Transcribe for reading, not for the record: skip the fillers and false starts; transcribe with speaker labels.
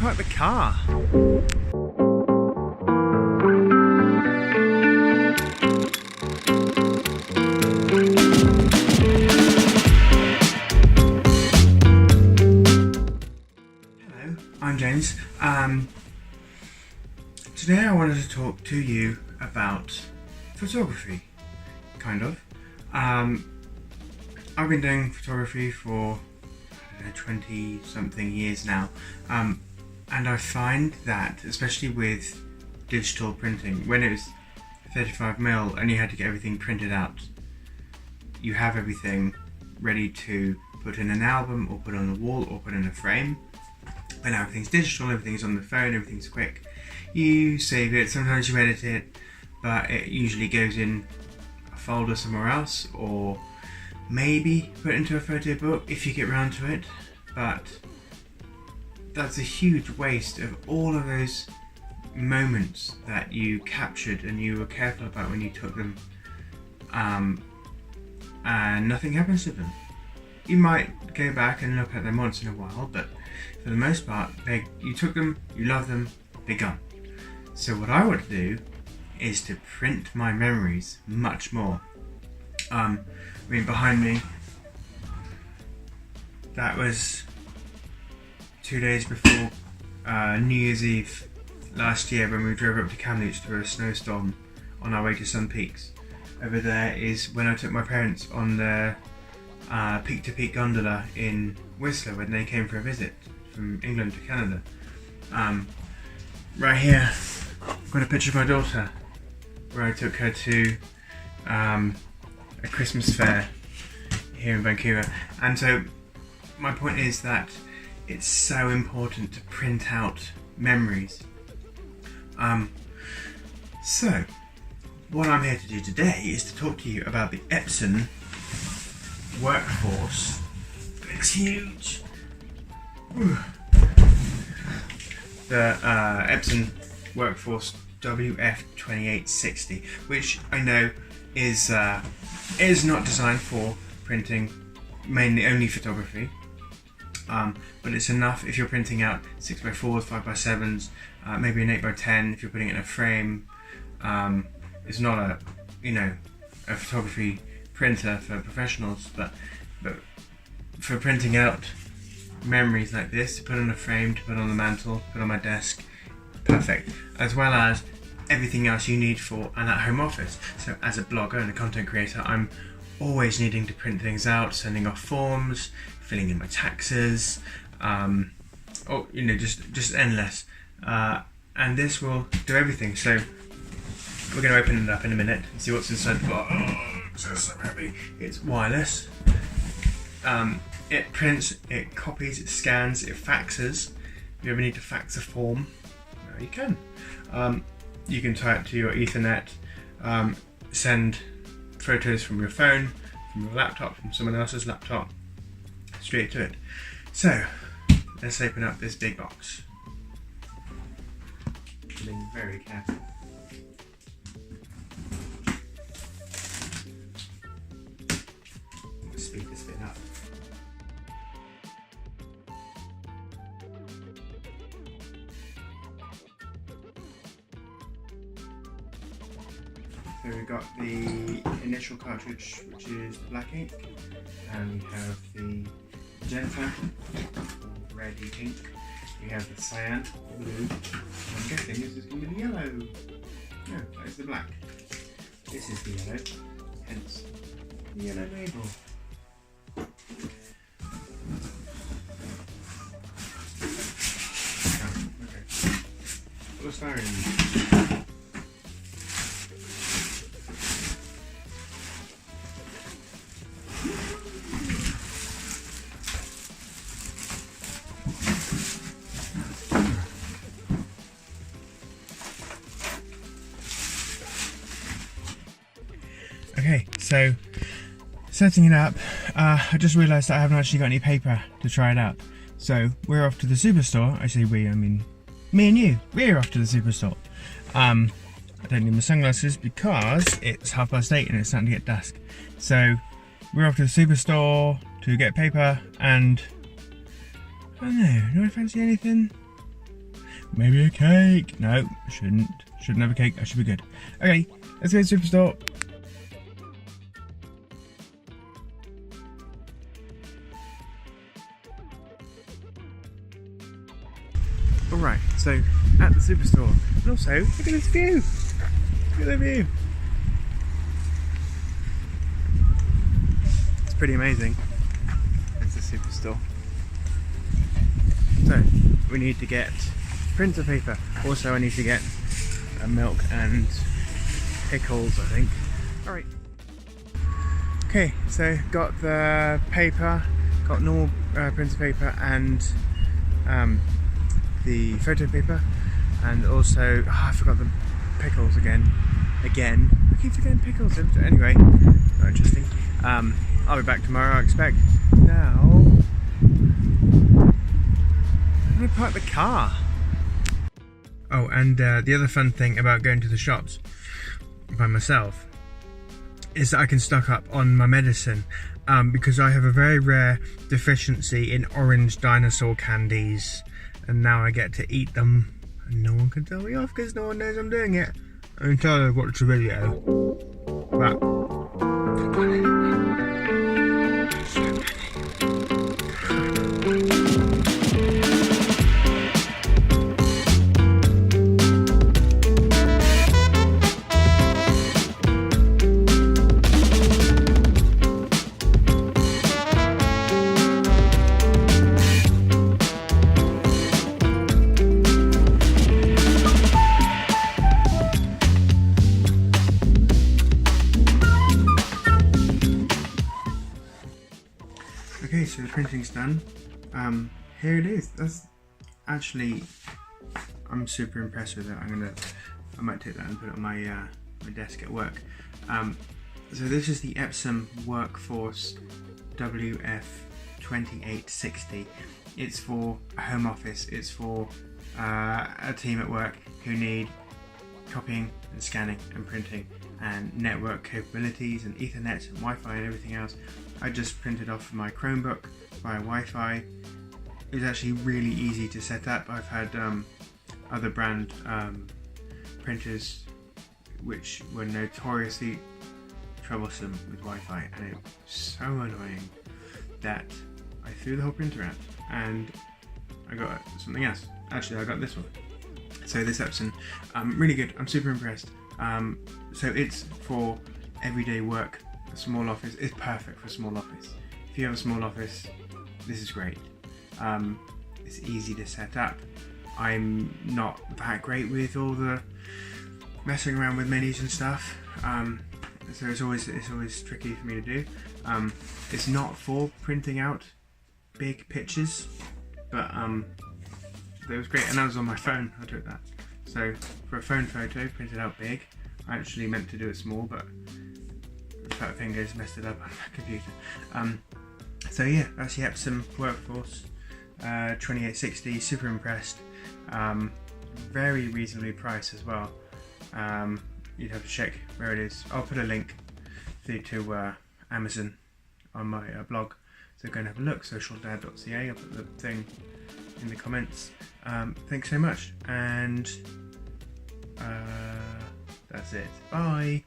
Speaker 1: park the car? Hello, I'm James. Today I wanted to talk to you about photography, kind of. I've been doing photography for 20 something years now, and I find that, especially with digital printing, when it was 35mm and you had to get everything printed out, you have everything ready to put in an album or put on a wall or put in a frame. But now everything's digital, everything's on the phone, everything's quick. You save it, sometimes you edit it, but it usually goes in a folder somewhere else, or maybe put into a photo book if you get around to it. But that's a huge waste of all of those moments that you captured and you were careful about when you took them, and nothing happens to them. You might go back and look at them once in a while, but for the most part, you took them, you love them, they're gone. So what I want to do is to print my memories much more. Behind me, that was 2 days before New Year's Eve last year, when we drove up to Kamloops through a snowstorm on our way to Sun Peaks. Over there is when I took my parents on their peak-to-peak gondola in Whistler when they came for a visit from England to Canada. Right here, I've got a picture of my daughter where I took her to a Christmas fair here in Vancouver. And so my point is that it's so important to print out memories. So what I'm here to do today is to talk to you about the Epson WorkForce. It's huge. The Epson WorkForce WF-2860, which I know is not designed for printing, mainly only photography, but it's enough if you're printing out 6x4s, 5x7s, maybe an 8x10 if you're putting it in a frame. It's not a photography printer for professionals, but for printing out memories like this, to put on a frame, to put on the mantle, put on my desk, perfect. As well as everything else you need for an at-home office. So as a blogger and a content creator, I'm always needing to print things out, sending off forms, filling in my taxes, just endless. And this will do everything. So we're going to open it up in a minute and see what's inside the box. Oh, it's so heavy. It's wireless. It prints, it copies, it scans, it faxes. If you ever need to fax a form, you can. You can tie it to your Ethernet, send photos from your phone, from your laptop, from someone else's laptop, straight to it. So, let's open up this big box. Being very careful. Speed this bit up. So we've got the initial cartridge, which is the black ink, and we have the magenta, reddy pink. We have the cyan, blue. I'm guessing this is going to be the yellow. No, that is the black. This is the yellow, hence the yellow label. Okay. Polystyrene. Okay, so setting it up, I just realised that I haven't actually got any paper to try it out. So we're off to the superstore. I say we, I mean me and you. We're off to the superstore. I don't need my sunglasses because it's 8:30 and it's starting to get dusk. So we're off to the superstore to get paper, and I don't know, do I fancy anything? Maybe a cake. No, shouldn't have a cake. I should be good. Okay, let's go to the Superstore. Alright, so at the Superstore, and also look at this view. Look at the view. It's pretty amazing. It's the Superstore. So we need to get printer paper. Also, I need to get milk and pickles, I think. Alright. Okay, so got the paper, got normal printer paper and the photo paper, and also I forgot the pickles again. I keep forgetting pickles. Anyway, not interesting. I'll be back tomorrow, I expect. Now I'm gonna park the car. Oh, and the other fun thing about going to the shops by myself is that I can stock up on my medicine, because I have a very rare deficiency in orange dinosaur candies, and now I get to eat them and no one can tell me off because no one knows I'm doing it until I watch the video. But okay, so the printing's done. Here it is. That's actually, I'm super impressed with it. I might take that and put it on my my desk at work. So this is the Epson WorkForce WF-2860. It's for a home office. It's for a team at work who need copying and scanning and printing and network capabilities and Ethernet and Wi-Fi and everything else. I just printed off my Chromebook via Wi-Fi. It was actually really easy to set up. I've had other brand printers which were notoriously troublesome with Wi-Fi, and it was so annoying that I threw the whole printer out and I got something else. Actually, I got this one. So this Epson, really good. I'm super impressed. So it's for everyday work. A small office. It's perfect for a small office. If you have a small office, this is great. It's easy to set up. I'm not that great with all the messing around with menus and stuff, so it's always tricky for me to do. It's not for printing out big pictures, but it was great, and that was on my phone. I took that. So for a phone photo, printed out big. I actually meant to do it small, but the fat fingers messed it up on my computer. So yeah, that's the Epson WorkForce 2860. Super impressed. Very reasonably priced as well. You'd have to check where it is. I'll put a link to Amazon on my blog, so go and have a look. SocialDad.ca. I'll put the thing in the comments. Thanks so much, and that's it. Bye.